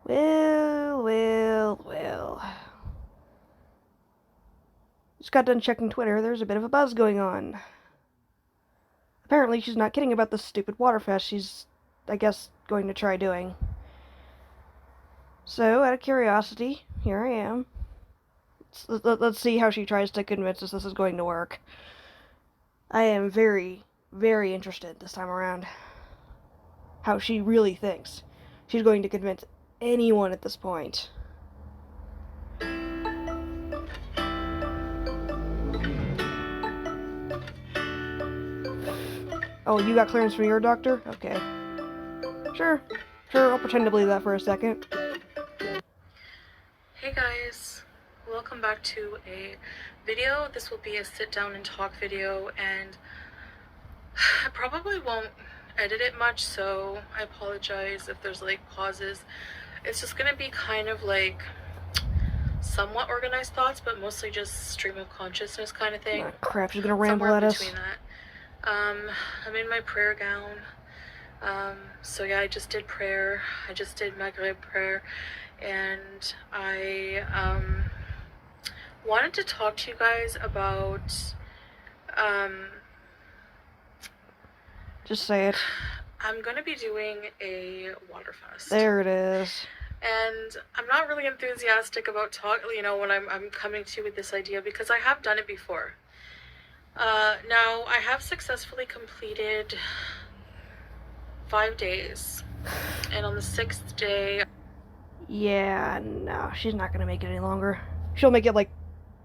Well. Just got done checking Twitter. There's a bit of a buzz going on. Apparently, she's not kidding about this stupid waterfest she's, I guess, going to try doing. So, out of curiosity, here I am. Let's see how she tries to convince us this is going to work. I am very, very interested this time around. How she really thinks she's going to convince anyone at this point. Oh, you got clearance from your doctor? Okay. Sure, I'll pretend to believe that for a second. Hey guys, welcome back to a video. This will be a sit down and talk video, and I probably won't edit it much, so I apologize if there's like pauses. It's just gonna be kind of like somewhat organized thoughts, but mostly just stream of consciousness kind of thing. Oh, crap, she's gonna ramble at us. Somewhere between that. I'm in my prayer gown. So yeah, I just did prayer. I just did Maghrib prayer, and I wanted to talk to you guys about just say it. I'm gonna be doing a water fast. There it is. And I'm not really enthusiastic about when I'm coming to you with this idea, because I have done it before. Now I have successfully completed 5 days, and on the 6th day... Yeah, no, she's not gonna make it any longer. She'll make it like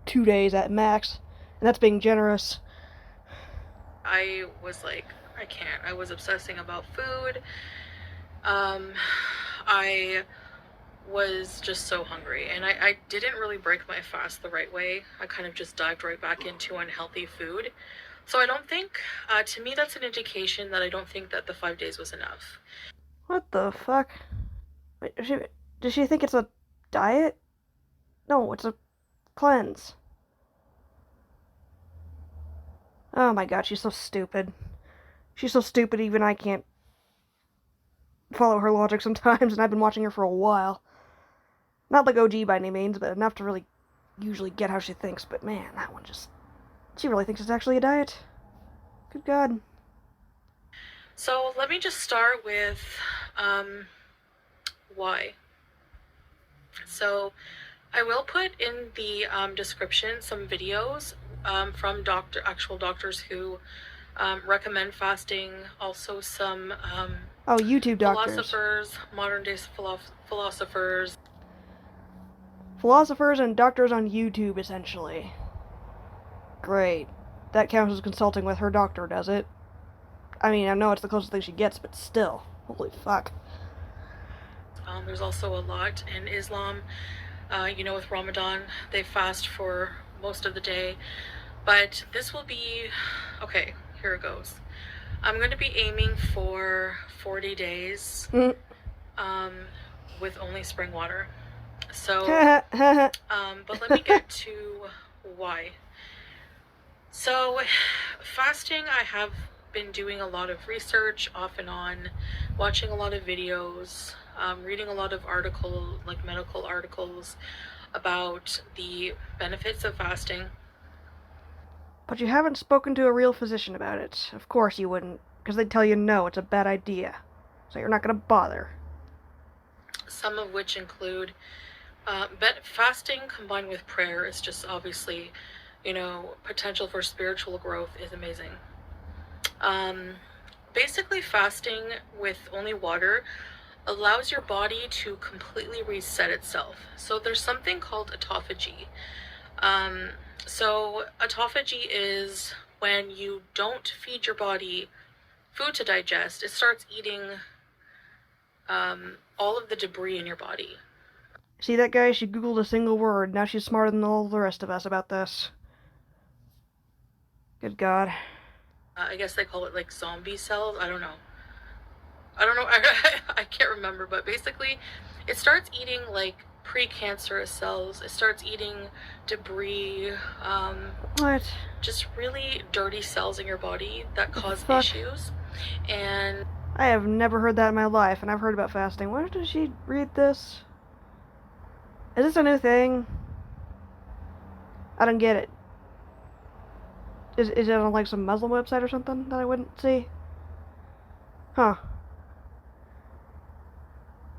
2 days at max, and that's being generous. I was like, I can't. I was obsessing about food. I was just so hungry, and I didn't really break my fast the right way. I kind of just dived right back into unhealthy food. So I don't think, to me, that's an indication that I don't think that the 5 days was enough. What the fuck? Does she think it's a diet? No, it's a cleanse. Oh my god, she's so stupid. She's so stupid even I can't follow her logic sometimes, and I've been watching her for a while. Not like OG by any means, but enough to really usually get how she thinks. But man, that one just... She really thinks it's actually a diet? Good God. So let me just start with why. So I will put in the description some videos from actual doctors who recommend fasting. Also some YouTube doctors. Philosophers, modern day philosophers. Philosophers and doctors on YouTube, essentially. Great. That counts as consulting with her doctor, does it? I mean, I know it's the closest thing she gets, but still. Holy fuck. There's also a lot in Islam. With Ramadan, they fast for most of the day. But this will be... Okay, here it goes. I'm going to be aiming for 40 days with only spring water. So, but let me get to why. So, fasting, I have been doing a lot of research off and on, watching a lot of videos, reading a lot of medical articles about the benefits of fasting. But you haven't spoken to a real physician about it. Of course you wouldn't, because they'd tell you no, it's a bad idea. So you're not going to bother. Some of which include fasting combined with prayer is just obviously, potential for spiritual growth is amazing. Basically, fasting with only water allows your body to completely reset itself. So there's something called autophagy. So autophagy is when you don't feed your body food to digest, it starts eating all of the debris in your body. See that guy? She googled a single word. Now she's smarter than all the rest of us about this. Good God. I guess they call it like zombie cells. I don't know. I can't remember, but basically it starts eating like precancerous cells. It starts eating debris. What? Just really dirty cells in your body that cause issues. And I have never heard that in my life, and I've heard about fasting. Why does she read this? Is this a new thing? I don't get it. Is it on like some Muslim website or something that I wouldn't see? Huh.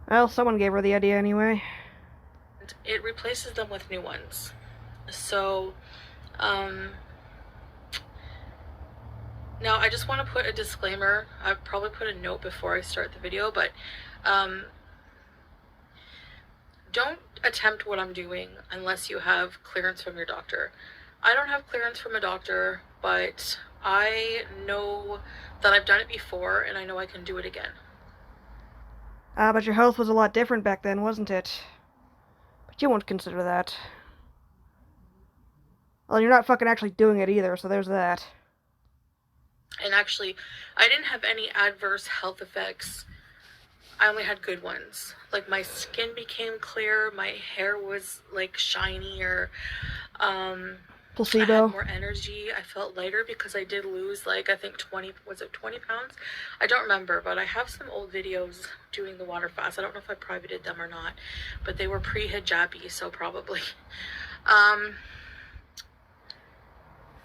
Well, someone gave her the idea anyway. It replaces them with new ones. So, now I just want to put a disclaimer. I've probably put a note before I start the video, but don't attempt what I'm doing unless you have clearance from your doctor. I don't have clearance from a doctor, but I know that I've done it before and I know I can do it again. But your health was a lot different back then, wasn't it? But you won't consider that. Well, you're not fucking actually doing it either, so there's that. And actually, I didn't have any adverse health effects. I only had good ones. Like, my skin became clear, my hair was like shinier, Placebo. I had more energy, I felt lighter because I did lose like, I think 20 pounds? I don't remember, but I have some old videos doing the water fast. I don't know if I privated them or not, but they were pre-hijabi, so probably.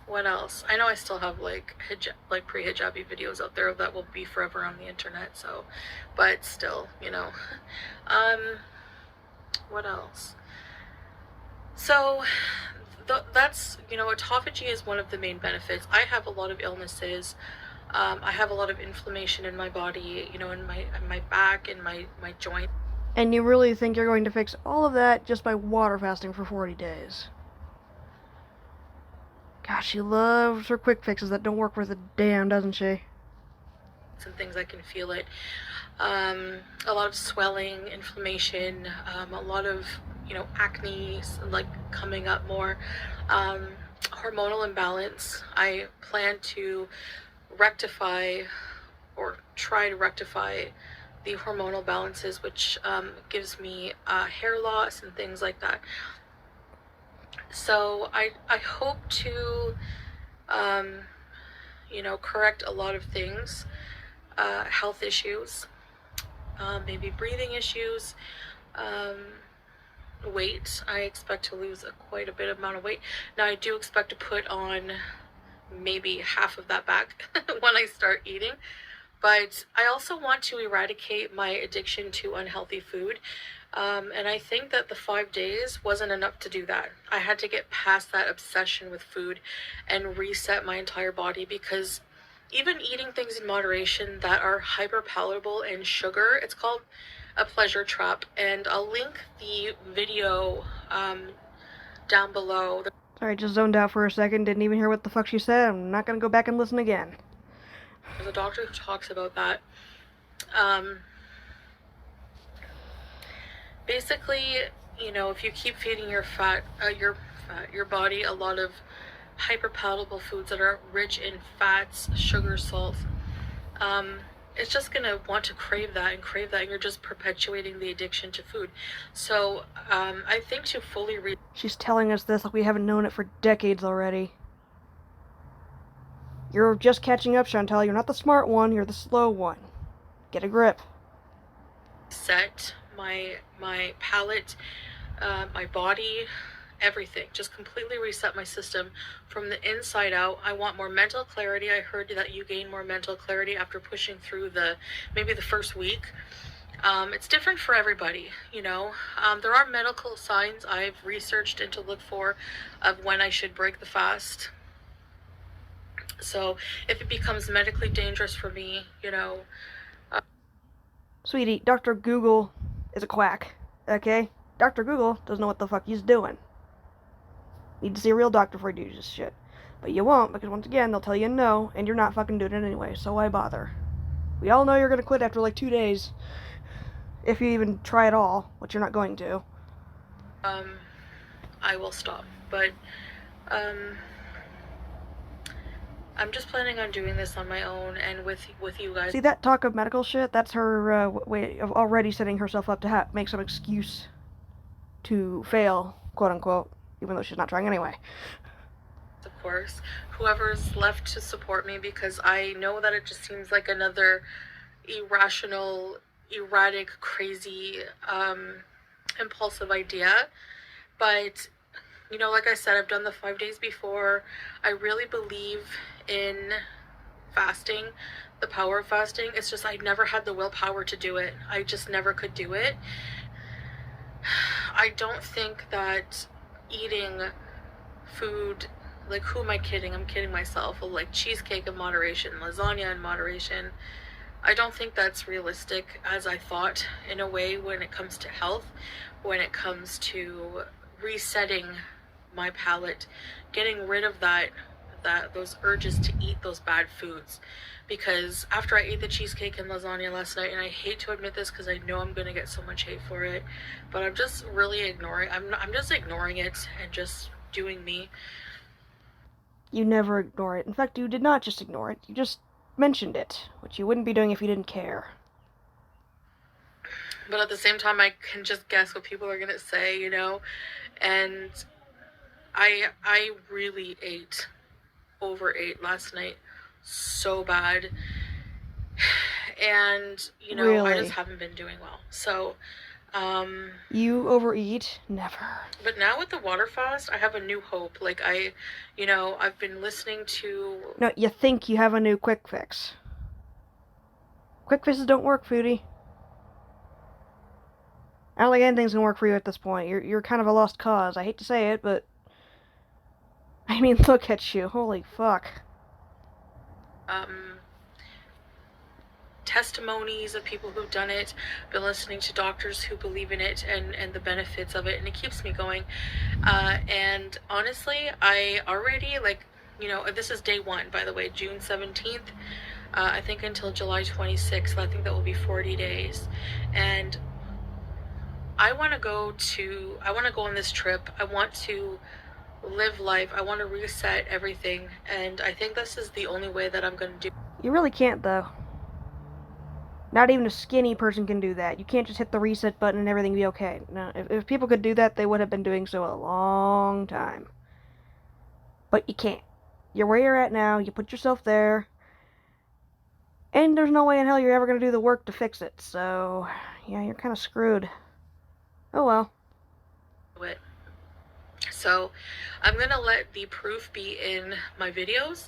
What else? I know I still have like pre-hijabi videos out there that will be forever on the internet, so, but still, you know. What else? So that's, you know, autophagy is one of the main benefits. I have a lot of illnesses. I have a lot of inflammation in my body, you know, in my back and my joint. And you really think you're going to fix all of that just by water fasting for 40 days? Gosh, she loves her quick fixes that don't work worth a damn, doesn't she? Some things I can feel it. A lot of swelling, inflammation, a lot of, you know, acne, like coming up more, hormonal imbalance. I plan to rectify or try to rectify the hormonal balances, which gives me hair loss and things like that. So I hope to, you know, correct a lot of things, health issues, maybe breathing issues, weight. I expect to lose quite a bit amount of weight. Now I do expect to put on maybe half of that back when I start eating. But I also want to eradicate my addiction to unhealthy food. And I think that the 5 days wasn't enough to do that. I had to get past that obsession with food and reset my entire body, because even eating things in moderation that are hyper palatable and sugar, it's called a pleasure trap. And I'll link the video down below. Sorry, just zoned out for a second, didn't even hear what the fuck she said. I'm not gonna go back and listen again. There's a doctor who talks about that. Basically, you know, if you keep feeding your body a lot of hyper palatable foods that are rich in fats, sugar, salt, it's just gonna want to crave that, and you're just perpetuating the addiction to food. So I think to fully She's telling us this like we haven't known it for decades already. You're just catching up, Chantal. You're not the smart one, you're the slow one. Get a grip. set my palate, my body, everything. Just completely reset my system from the inside out. I want more mental clarity. I heard that you gain more mental clarity after pushing through maybe the first week. It's different for everybody, you know. There are medical signs I've researched and to look for of when I should break the fast. So if it becomes medically dangerous for me, you know. Sweetie, Dr. Google is a quack, okay? Dr. Google doesn't know what the fuck he's doing. Need to see a real doctor before you do this shit. But you won't, because once again, they'll tell you no, and you're not fucking doing it anyway, so why bother? We all know you're gonna quit after like 2 days. If you even try at all, which you're not going to. I will stop. But, I'm just planning on doing this on my own and with you guys. See, that talk of medical shit, that's her way of already setting herself up to make some excuse to fail, quote unquote, even though she's not trying anyway. Of course, whoever's left to support me, because I know that it just seems like another irrational, erratic, crazy, impulsive idea. But, you know, like I said, I've done the 5 days before. I really believe in fasting, the power of fasting. It's just I never had the willpower to do it. I just never could do it. I don't think that eating food, like, who am I kidding? I'm kidding myself. Like cheesecake in moderation, lasagna in moderation. I don't think that's realistic as I thought, in a way, when it comes to health, when it comes to resetting my palate, getting rid of those urges to eat those bad foods. Because after I ate the cheesecake and lasagna last night, and I hate to admit this because I know I'm gonna get so much hate for it, but I'm just really I'm just ignoring it and just doing me. You never ignore it. In fact, you did not just ignore it. You just mentioned it, which you wouldn't be doing if you didn't care. But at the same time, I can just guess what people are gonna say, you know? And I really overate last night so bad. And, you know, Really? I just haven't been doing well. So, you overeat? Never. But now with the water fast, I have a new hope. Like, I've been listening to... No, you think you have a new quick fix. Quick fixes don't work, Foodie. I don't think anything's gonna work for you at this point. You're kind of a lost cause. I hate to say it, but... I mean, look at you. Holy fuck. Testimonies of people who've done it, been listening to doctors who believe in it and the benefits of it, and it keeps me going. And honestly, I already, like, you know, this is day 1, by the way, June 17th. I think until July 26th, I think that will be 40 days. And I want to go on this trip. I want to live life. I want to reset everything. And I think this is the only way that I'm going to do. You really can't, though. Not even a skinny person can do that. You can't just hit the reset button and everything be okay. No, if people could do that, they would have been doing so a long time. But you can't. You're where you're at now, you put yourself there, and there's no way in hell you're ever going to do the work to fix it, so, yeah, you're kind of screwed. Oh well. So, I'm going to let the proof be in my videos.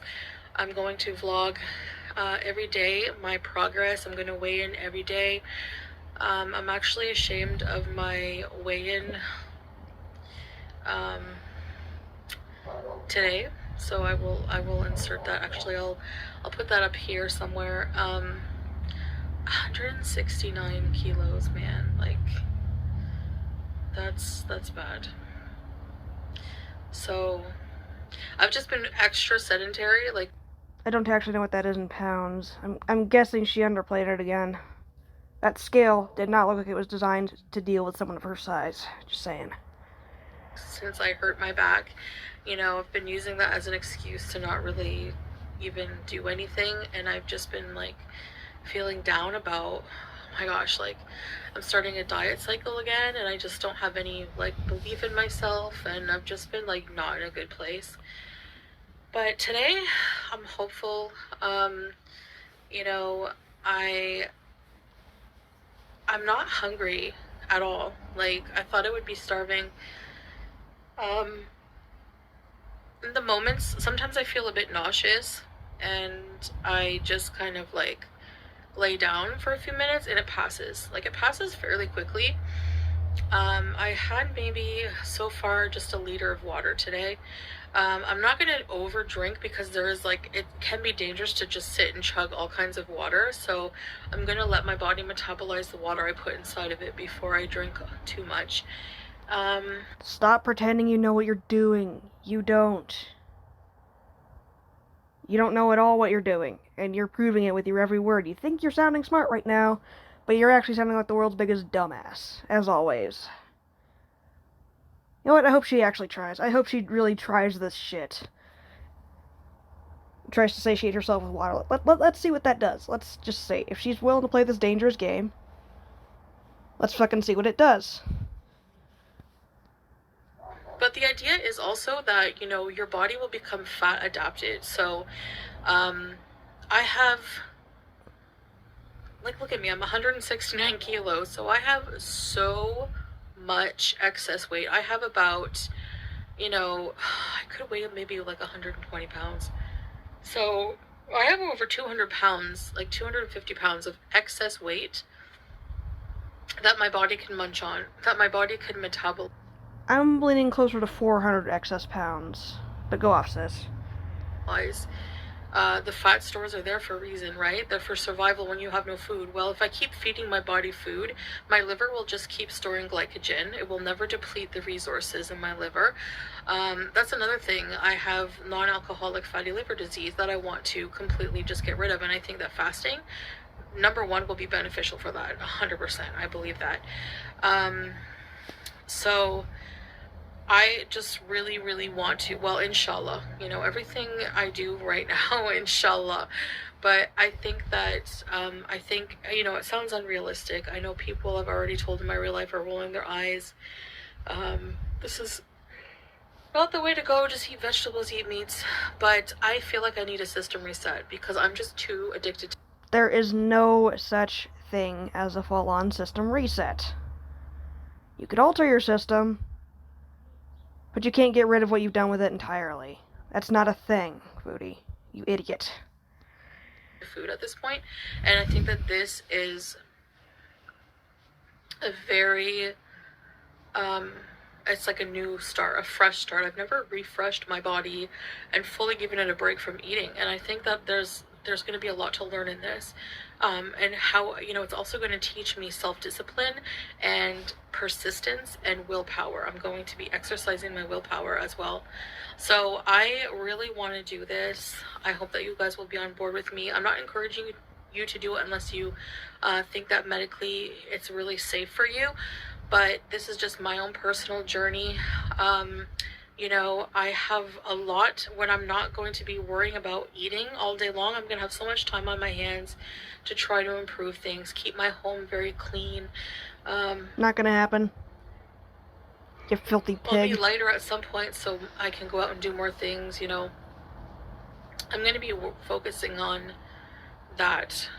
I'm going to vlog every day my progress. I'm going to weigh in every day. I'm actually ashamed of my weigh-in today, so I will insert that. Actually, I'll put that up here somewhere. 169 kilos, man. Like, that's bad. So I've just been extra sedentary. Like, I don't actually know what that is in pounds. I'm guessing she underplayed it again. That scale did not look like it was designed to deal with someone of her size. Just saying. Since I hurt my back, you know, I've been using that as an excuse to not really even do anything, and I've just been, like, feeling down about, oh my gosh, like, I'm starting a diet cycle again, and I just don't have any, like, belief in myself, and I've just been, like, not in a good place. But today, I'm hopeful. You know, I'm not hungry at all. Like, I thought I would be starving. In the moments, sometimes I feel a bit nauseous, and I just kind of, like, lay down for a few minutes, and it passes. Like, it passes fairly quickly. I had maybe, so far, just a liter of water today. I'm not going to over drink because there is, like, it can be dangerous to just sit and chug all kinds of water. So I'm going to let my body metabolize the water I put inside of it before I drink too much. Stop pretending you know what you're doing. You don't. You don't know at all what you're doing, and you're proving it with your every word. You think you're sounding smart right now, but you're actually sounding like the world's biggest dumbass, as always. You know what? I hope she actually tries. I hope she really tries this shit. Tries to satiate herself with water. Let's see what that does. Let's just see. If she's willing to play this dangerous game, let's fucking see what it does. But the idea is also that, you know, your body will become fat adapted. So, I have like, look at me, I'm 169 kilos, so I have so much excess weight. I have about, you know, I could weigh maybe like 120 pounds. So I have over 200 pounds, like 250 pounds of excess weight that my body can munch on, that my body can metabolize. I'm leaning closer to 400 excess pounds. But go off, sis. The fat stores are there for a reason, right? They're for survival when you have no food. Well, if I keep feeding my body food, my liver will just keep storing glycogen. It will never deplete the resources in my liver. That's another thing. I have non-alcoholic fatty liver disease that I want to completely just get rid of. And I think that fasting, number one, will be beneficial for that. 100%. I believe that. So I just really, really want to, well, inshallah, you know, everything I do right now, inshallah. But I think that, you know, it sounds unrealistic. I know people I've already told in my real life are rolling their eyes. This is not the way to go, just eat vegetables, eat meats. But I feel like I need a system reset because I'm just too addicted to. There is no such thing as a full-on system reset. You could alter your system, but you can't get rid of what you've done with it entirely. That's not a thing, Foodie. You idiot. Food at this point, and I think that this is a very it's like a new start, a fresh start. I've never refreshed my body and fully given it a break from eating, and I think that there's going to be a lot to learn in this, and how, you know, it's also going to teach me self-discipline and persistence and willpower. I'm going to be exercising my willpower as well. So I really want to do this. I hope that you guys will be on board with me. I'm not encouraging you to do it unless you think that medically it's really safe for you, but this is just my own personal journey. You know, I have a lot when I'm not going to be worrying about eating all day long. I'm going to have so much time on my hands to try to improve things, keep my home very clean. Not gonna happen. You filthy pig. I'll be lighter at some point so I can go out and do more things, you know. I'm going to be focusing on that,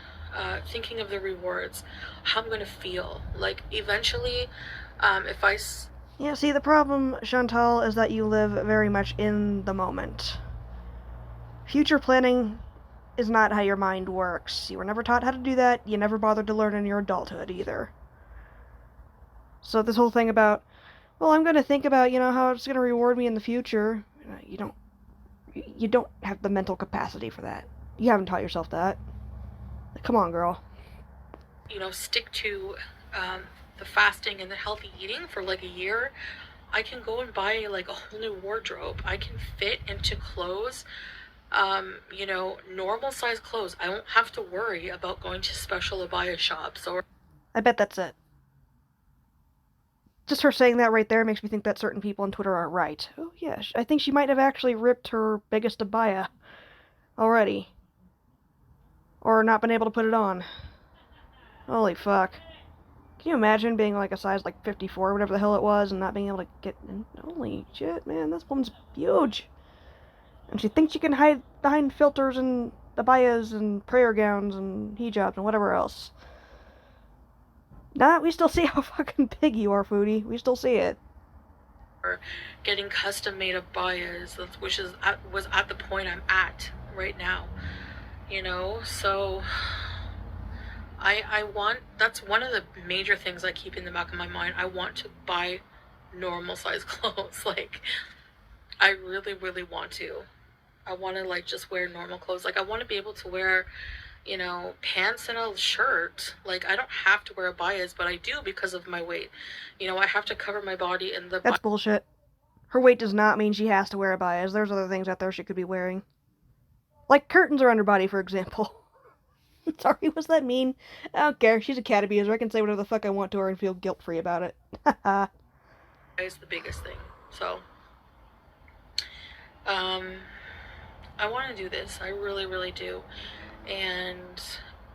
thinking of the rewards, how I'm going to feel. Like, eventually, if I... Yeah, see, the problem, Chantal, is that you live very much in the moment. Future planning is not how your mind works. You were never taught how to do that. You never bothered to learn in your adulthood, either. So this whole thing about, well, I'm going to think about, you know, how it's going to reward me in the future. You don't have the mental capacity for that. You haven't taught yourself that. Come on, girl. You know, stick to the fasting and the healthy eating for like a year. I can go and buy like a whole new wardrobe. I can fit into clothes, you know, normal size clothes. I won't have to worry about going to special abaya shops or... I bet that's it. Just her saying that right there makes me think that certain people on Twitter are right. Oh, yeah, I think she might have actually ripped her biggest abaya already. Or not been able to put it on. Holy fuck. Can you imagine being like a size like 54, whatever the hell it was, and not being able to get in? Holy shit, man, this woman's huge. And she thinks she can hide behind filters and abayas and prayer gowns and hijabs and whatever else. Nah, we still see how fucking big you are, Foodie. We still see it. Or getting custom-made abayas, which was at the point I'm at right now. You know, so... I want, that's one of the major things I keep in the back of my mind. I want to buy normal size clothes. Like, I really, really want to. I want to, like, just wear normal clothes. Like, I want to be able to wear, you know, pants and a shirt. Like, I don't have to wear abayas, but I do because of my weight. You know, I have to cover my body in the... That's bullshit. Her weight does not mean she has to wear abayas. There's other things out there she could be wearing. Like curtains or underbody, for example. Sorry, was that mean? I don't care. She's a cat abuser. I can say whatever the fuck I want to her and feel guilt-free about it. Haha. Is the biggest thing. So, I want to do this. I really, really do. And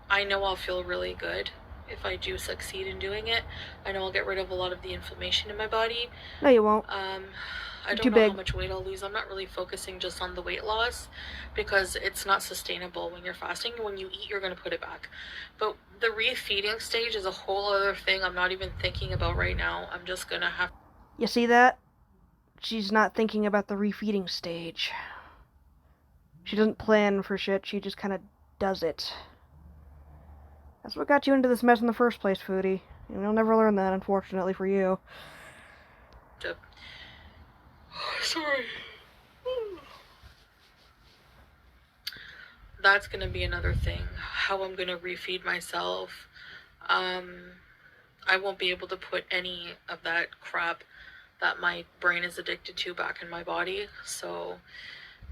I know I'll feel really good if I do succeed in doing it. I know I'll get rid of a lot of the inflammation in my body. No, you won't. I don't know how much weight I'll lose. I'm not really focusing just on the weight loss because it's not sustainable when you're fasting. When you eat, you're going to put it back. But the refeeding stage is a whole other thing I'm not even thinking about right now. I'm just going to have... You see that? She's not thinking about the refeeding stage. She doesn't plan for shit, she just kind of does it. That's what got you into this mess in the first place, Foodie. And you'll never learn that, unfortunately for you. Sorry. That's going to be another thing. How I'm going to refeed myself. I won't be able to put any of that crap that my brain is addicted to back in my body. So,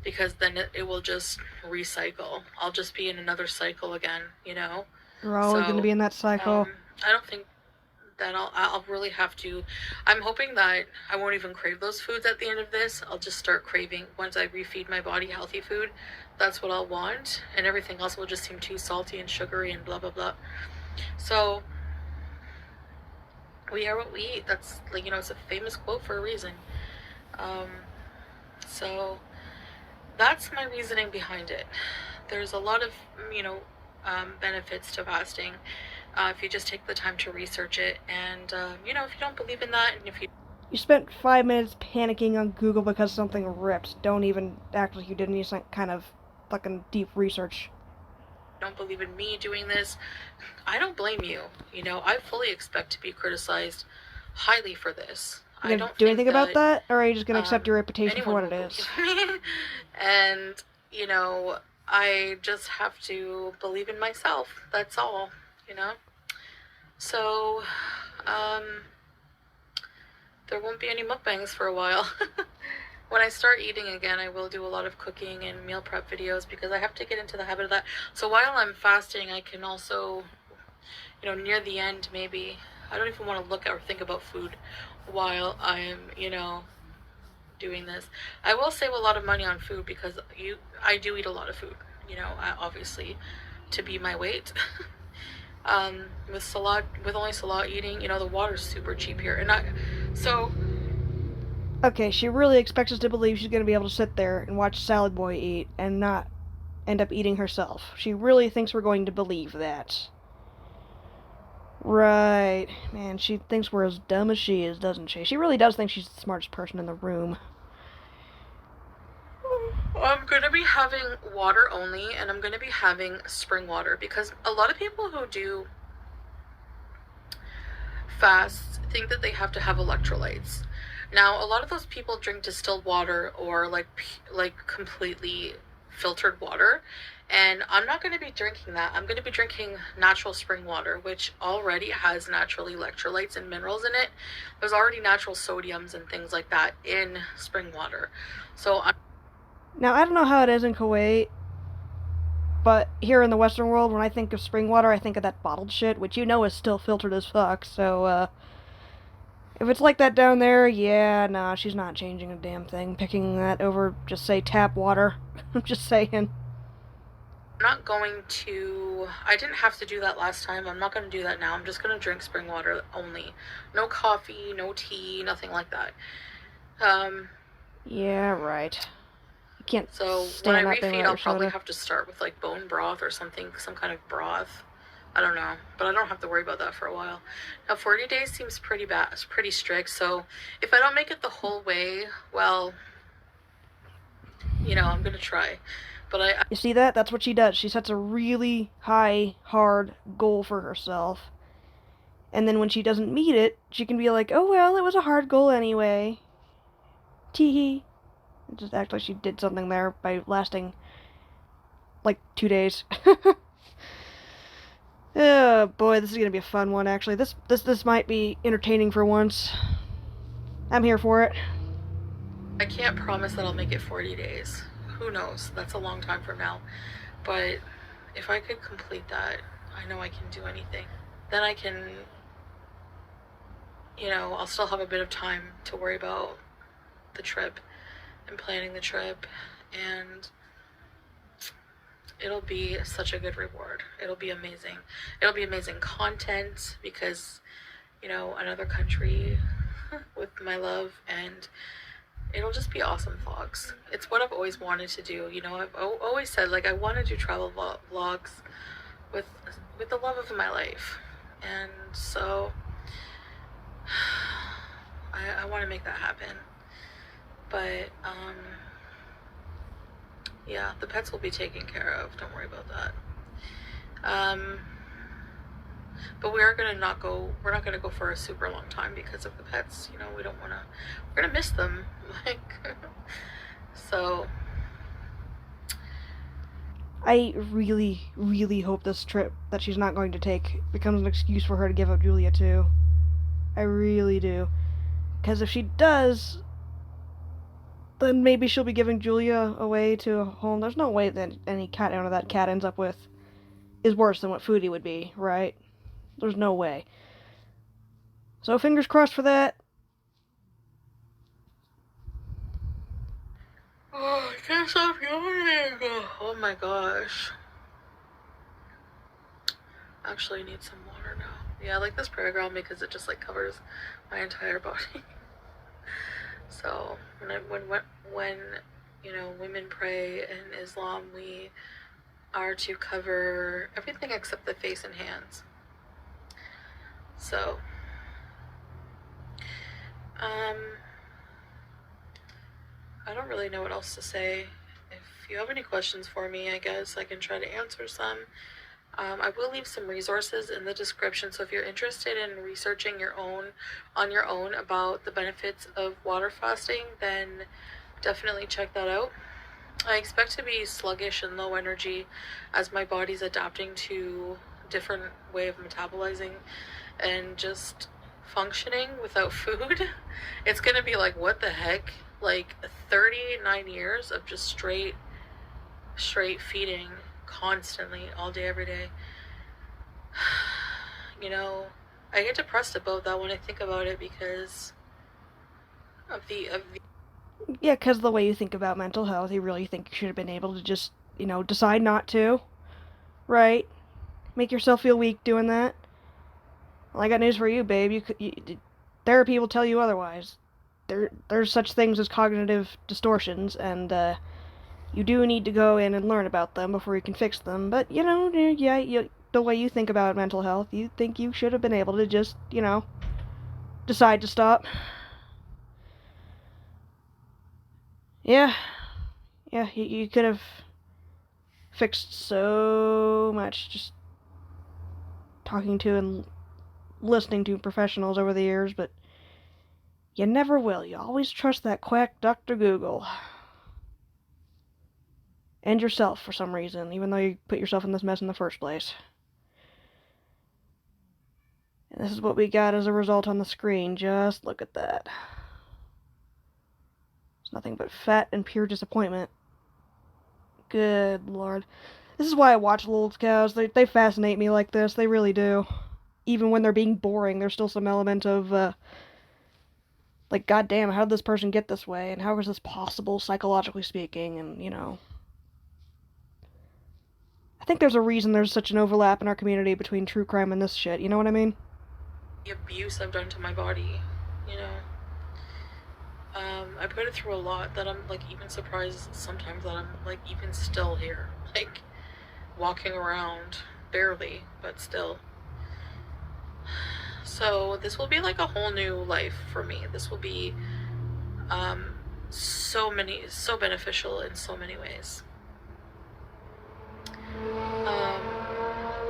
because then it will just recycle. I'll just be in another cycle again, you know? You're always going to be in that cycle. I don't think that I'll really have to... I'm hoping that I won't even crave those foods at the end of this. I'll just start craving, once I refeed my body healthy food, that's what I'll want. And everything else will just seem too salty and sugary and blah, blah, blah. So, we are what we eat. That's, like, you know, it's a famous quote for a reason. So, that's my reasoning behind it. There's a lot of, you know, benefits to fasting. If you just take the time to research it, and you know, if you don't believe in that, and if you spent 5 minutes panicking on Google because something ripped, don't even act like you did any kind of fucking deep research. Don't believe in me doing this, I don't blame you. You know, I fully expect to be criticized highly for this. You gonna do anything about that, or are you just gonna accept your reputation for what it is? And you know, I just have to believe in myself. That's all. You know. So, there won't be any mukbangs for a while. When I start eating again, I will do a lot of cooking and meal prep videos because I have to get into the habit of that. So while I'm fasting, I can also, you know, near the end maybe, I don't even want to look at or think about food while I'm, you know, doing this. I will save a lot of money on food because I do eat a lot of food, you know, obviously, to be my weight. With only Salat eating, you know, the water's super cheap here. Okay, she really expects us to believe she's gonna be able to sit there and watch Salad Boy eat and not end up eating herself. She really thinks we're going to believe that. Right. Man, she thinks we're as dumb as she is, doesn't she? She really does think she's the smartest person in the room. I'm going to be having water only, and I'm going to be having spring water, because a lot of people who do fast think that they have to have electrolytes. Now, a lot of those people drink distilled water or like completely filtered water, and I'm not going to be drinking that. I'm going to be drinking natural spring water, which already has natural electrolytes and minerals in it. There's already natural sodiums and things like that in spring water. So now, I don't know how it is in Kuwait, but here in the Western world, when I think of spring water, I think of that bottled shit, which you know is still filtered as fuck, so, if it's like that down there, yeah, nah, she's not changing a damn thing, picking that over, just say, tap water. I'm just saying. I'm not going to... I didn't have to do that last time. I'm not going to do that now. I'm just going to drink spring water only. No coffee, no tea, nothing like that. Yeah, right. You can't so when I refeed, I'll probably have to start with, like, bone broth or something, some kind of broth. I don't know, but I don't have to worry about that for a while. Now, 40 days seems pretty bad, pretty strict, so if I don't make it the whole way, well, you know, I'm going to try. But you see that? That's what she does. She sets a really high, hard goal for herself. And then when she doesn't meet it, she can be like, oh well, it was a hard goal anyway. Teehee. Just act like she did something there by lasting, like, 2 days. Oh boy, this is gonna be a fun one, actually. This might be entertaining for once. I'm here for it. I can't promise that I'll make it 40 days. Who knows? That's a long time from now. But if I could complete that, I know I can do anything. Then I can, you know, I'll still have a bit of time to worry about the trip and planning the trip. And it'll be such a good reward. It'll be amazing. It'll be amazing content because, another country with my love, and it'll just be awesome vlogs. It's what I've always wanted to do. I've always said, like, I want to do travel vlogs with the love of my life. And so I want to make that happen. But yeah, the pets will be taken care of. Don't worry about that. But we're not gonna go for a super long time because of the pets. We don't wanna, we're gonna miss them. Like, so. I really, really hope this trip that she's not going to take becomes an excuse for her to give up Julia too. I really do. Because if she does, then maybe she'll be giving Julia away to a home. There's no way that any cat owner that cat ends up with is worse than what Foodie would be, right? There's no way. So fingers crossed for that. Oh, I can't stop yawning. Oh my gosh. Actually, I need some water now. Yeah, I like this prayer ground because it just like covers my entire body. So when women pray in Islam, we are to cover everything except the face and hands. So I don't really know what else to say. If you have any questions for me, I guess I can try to answer some. I will leave some resources in the description, so if you're interested in researching on your own about the benefits of water fasting, then definitely check that out. I expect to be sluggish and low energy as my body's adapting to different way of metabolizing and just functioning without food. It's gonna be like, what the heck? Like 39 years of just straight feeding constantly all day every day. I get depressed about that when I think about it because of the Yeah, because the way you think about mental health, you really think you should have been able to just, decide not to, right? Make yourself feel weak doing that. Well, I got news for you, babe. Therapy will tell you otherwise. There's such things as cognitive distortions, and you do need to go in and learn about them before you can fix them. But the way you think about mental health, you think you should have been able to just, decide to stop. Yeah, you could have fixed so much just talking to and listening to professionals over the years, but you never will. You always trust that quack Dr. Google. And yourself for some reason, even though you put yourself in this mess in the first place. And this is what we got as a result on the screen. Just look at that. It's nothing but fat and pure disappointment. Good lord. This is why I watch Little Cows. They fascinate me like this. They really do. Even when they're being boring, there's still some element of, like, goddamn, how did this person get this way? And how is this possible, psychologically speaking? And, I think there's a reason there's such an overlap in our community between true crime and this shit. You know what I mean? the abuse I've done to my body, you know. I put it through a lot that I'm like even surprised sometimes that I'm like even still here, like walking around barely, but still. So this will be like a whole new life for me. This will be so beneficial in so many ways.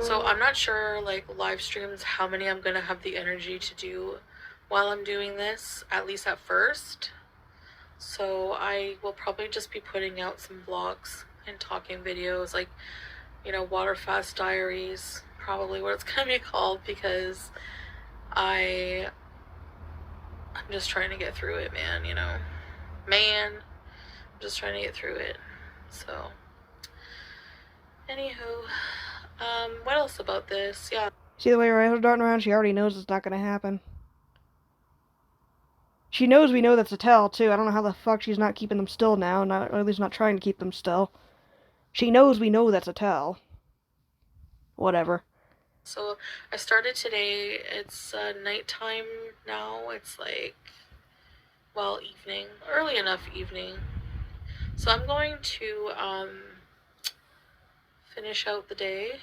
So I'm not sure, like, live streams, how many I'm gonna have the energy to do while I'm doing this, at least at first. So I will probably just be putting out some vlogs and talking videos, like, water fast diaries, probably what it's gonna be called, because I'm just trying to get through it, man, I'm just trying to get through it. So anywho, what else about this? Yeah. See the way her eyes are darting around? She already knows it's not gonna happen. She knows we know that's a tell, too. I don't know how the fuck she's not keeping them still now, or at least not trying to keep them still. She knows we know that's a tell. Whatever. So I started today. It's nighttime now. It's like, well, evening, early enough evening. So I'm going to finish out the day,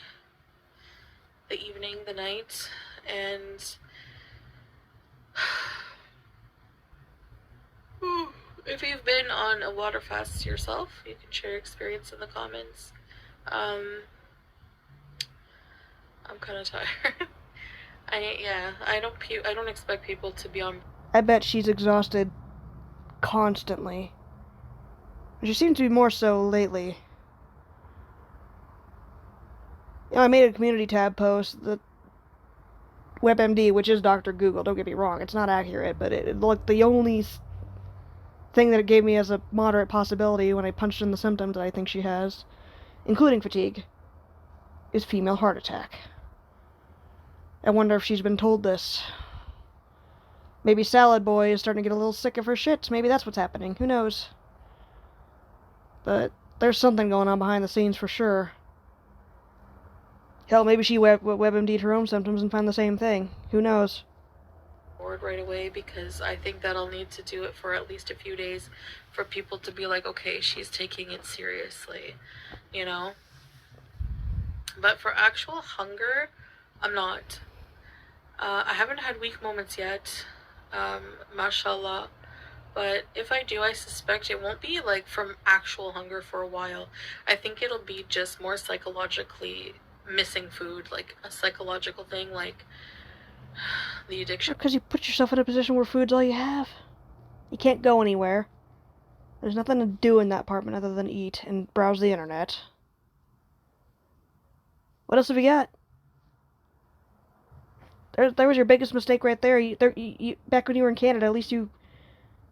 the evening, the night, and if you've been on a water fast yourself, you can share your experience in the comments. I'm kind of tired. I don't expect people to be on. I bet she's exhausted constantly. She seems to be more so lately. You know, I made a community tab post that WebMD, which is Dr. Google, don't get me wrong, it's not accurate, but it looked the only thing that it gave me as a moderate possibility when I punched in the symptoms that I think she has, including fatigue, is female heart attack. I wonder if she's been told this. Maybe Salad Boy is starting to get a little sick of her shit. Maybe that's what's happening. Who knows? But there's something going on behind the scenes for sure. Hell, maybe she WebMD'd her own symptoms and found the same thing. Who knows? Right away, because I think that I'll need to do it for at least a few days for people to be like, okay, she's taking it seriously, you know? But for actual hunger, I'm not. I haven't had weak moments yet, mashallah. But if I do, I suspect it won't be like from actual hunger for a while. I think it'll be just more psychologically missing food, like a psychological thing, like the addiction. Because you put yourself in a position where food's all you have. You can't go anywhere. There's nothing to do in that apartment other than eat and browse the internet. What else have you got? There was your biggest mistake right there. Back when you were in Canada, at least you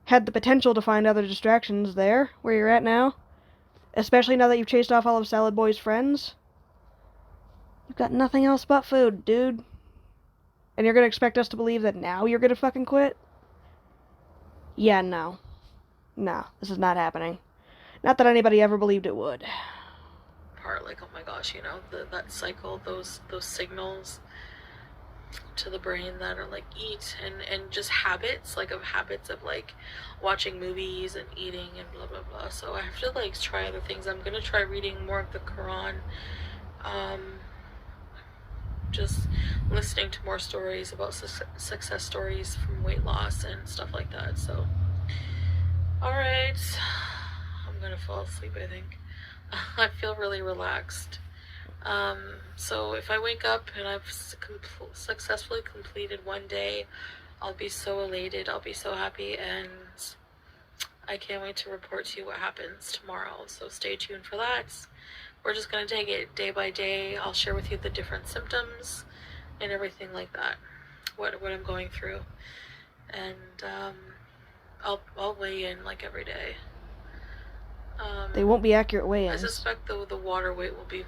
had the potential to find other distractions there, where you're at now. Especially now that you've chased off all of Salad Boy's friends. You've got nothing else but food, dude. And you're gonna expect us to believe that now you're gonna fucking quit? Yeah, no. No, this is not happening. Not that anybody ever believed it would. Part, like, oh my gosh, you know, that cycle, those signals to the brain that are like eat, and just habits, like habits of like watching movies and eating and blah blah blah. So I have to like try other things. I'm gonna try reading more of the Quran, just listening to more stories about success stories from weight loss and stuff like that. So alright, I'm gonna fall asleep, I think. I feel really relaxed. So if I wake up and I've successfully completed one day, I'll be so elated, I'll be so happy, and I can't wait to report to you what happens tomorrow. So stay tuned for that. We're just going to take it day by day. I'll share with you the different symptoms and everything like that, what I'm going through. And I'll weigh in like every day. They won't be accurate I weigh-ins. suspect the water weight will be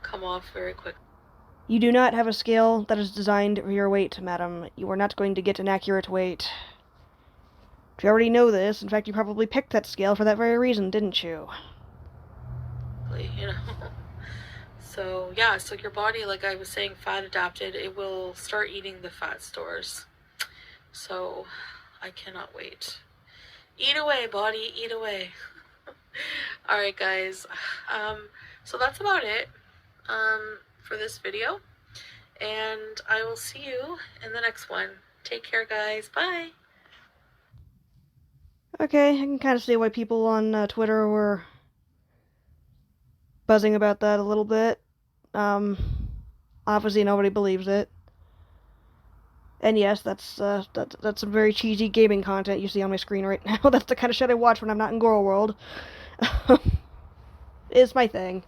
come off very quick. You do not have a scale that is designed for your weight, madam. You are not going to get an accurate weight. You already know this. In fact, you probably picked that scale for that very reason, didn't you? You know. So yeah, so your body, like I was saying, fat adapted, it will start eating the fat stores. So I cannot wait. Eat away, body, eat away. Alright guys, so that's about it for this video, and I will see you in the next one. Take care guys, bye! Okay, I can kind of see why people on Twitter were buzzing about that a little bit. Obviously nobody believes it. And yes, that's some very cheesy gaming content you see on my screen right now. That's the kind of shit I watch when I'm not in Girl World. It's my thing.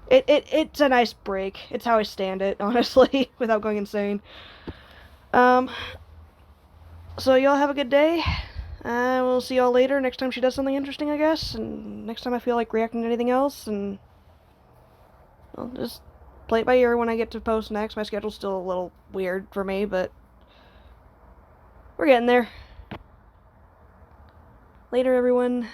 It's a nice break. It's how I stand it, honestly, without going insane. So y'all have a good day. We'll see y'all later. Next time she does something interesting, I guess. And next time I feel like reacting to anything else. And I'll just play it by ear when I get to post next. My schedule's still a little weird for me, but we're getting there. Later, everyone.